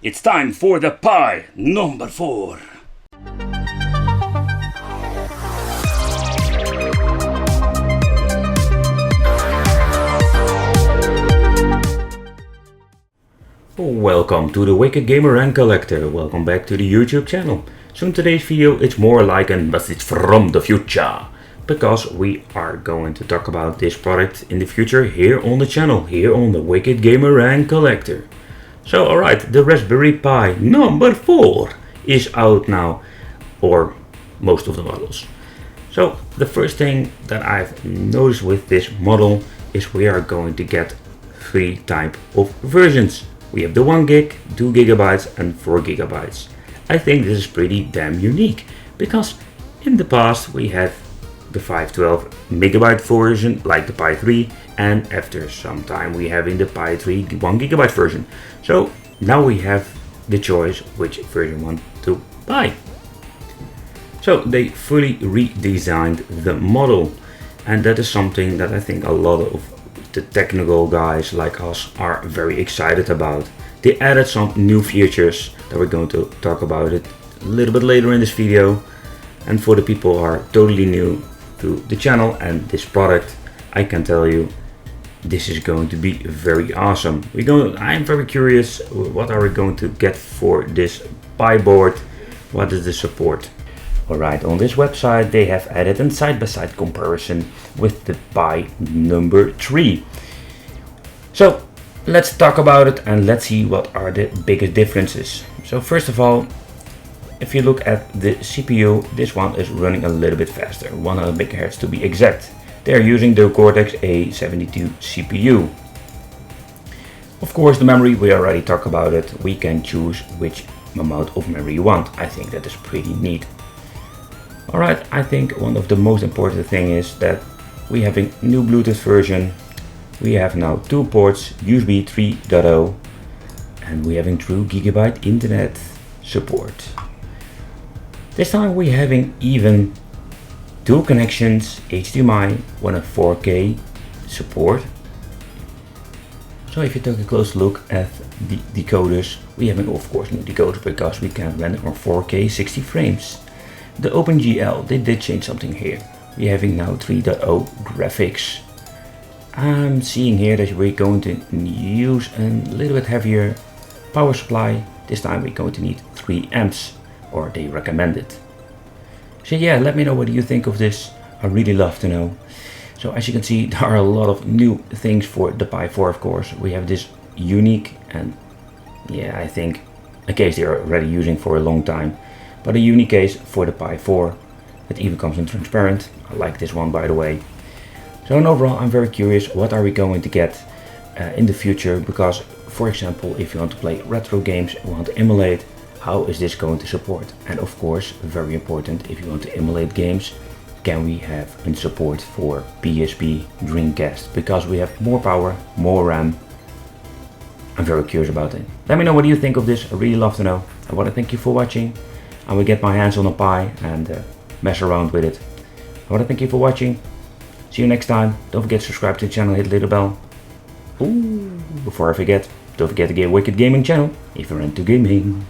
It's time for the Pi number 4. Welcome to the Wicked Gamer and Collector. Welcome back to the YouTube channel. So in today's video it's more like a message from the future, because we are going to talk about this product in the future here on the channel, here on the Wicked Gamer and Collector. So alright, the Raspberry Pi number 4 is out now, or most of the models. So the first thing that I've noticed with this model is we are going to get 3 types of versions. We have the 1 gig, 2 gigabytes and 4 gigabytes. I think this is pretty damn unique, because in the past we had the 512 megabyte version like the Pi 3, and after some time we have in the Pi 3 1 gigabyte version. So now we have the choice which version we want to buy. So they fully redesigned the model, and that is something that I think a lot of the technical guys like us are very excited about. They added some new features that we're going to talk about it a little bit later in this video. And for the people who are totally new to the channel and this product, I can tell you this is going to be very awesome. I'm very curious, what are we going to get for this Pi board? What is the support? Alright, on this website they have added a side-by-side comparison with the Pi number 3. So let's talk about it and let's see what are the biggest differences. So first of all, if you look at the CPU, this one is running a little bit faster, 100 MHz to be exact. They are using the Cortex A72 CPU. Of course, the memory, we already talked about it. We can choose which amount of memory you want. I think that is pretty neat. Alright, I think one of the most important thing is that we have a new Bluetooth version. We have now 2 ports, USB 3.0, and we having true gigabyte internet support. This time we're having even dual connections, HDMI, one of 4K support. So if you take a close look at the decoders, we have of course new decoders because we can render on 4K 60 frames. The OpenGL, they did change something here. We're having now 3.0 graphics. I'm seeing here that we're going to use a little bit heavier power supply. This time we're going to need 3 amps, or they recommend it. So yeah, let me know what you think of this. I really love to know. So as you can see, there are a lot of new things for the Pi 4, of course. We have this unique, and yeah, I think a case they are already using for a long time, but a unique case for the Pi 4. It even comes in transparent. I like this one, by the way. So in overall, I'm very curious, what are we going to get in the future? Because, for example, if you want to play retro games, you want to emulate, how is this going to support? And of course, very important, if you want to emulate games, can we have a support for PSP, Dreamcast? Because we have more power, more RAM. I'm very curious about it. Let me know what you think of this. I really love to know. I want to thank you for watching. I will get my hands on a Pi and mess around with it. I want to thank you for watching. See you next time. Don't forget to subscribe to the channel, hit the little bell. Ooh, before I forget, don't forget to get Wicked Gaming channel if you're into gaming.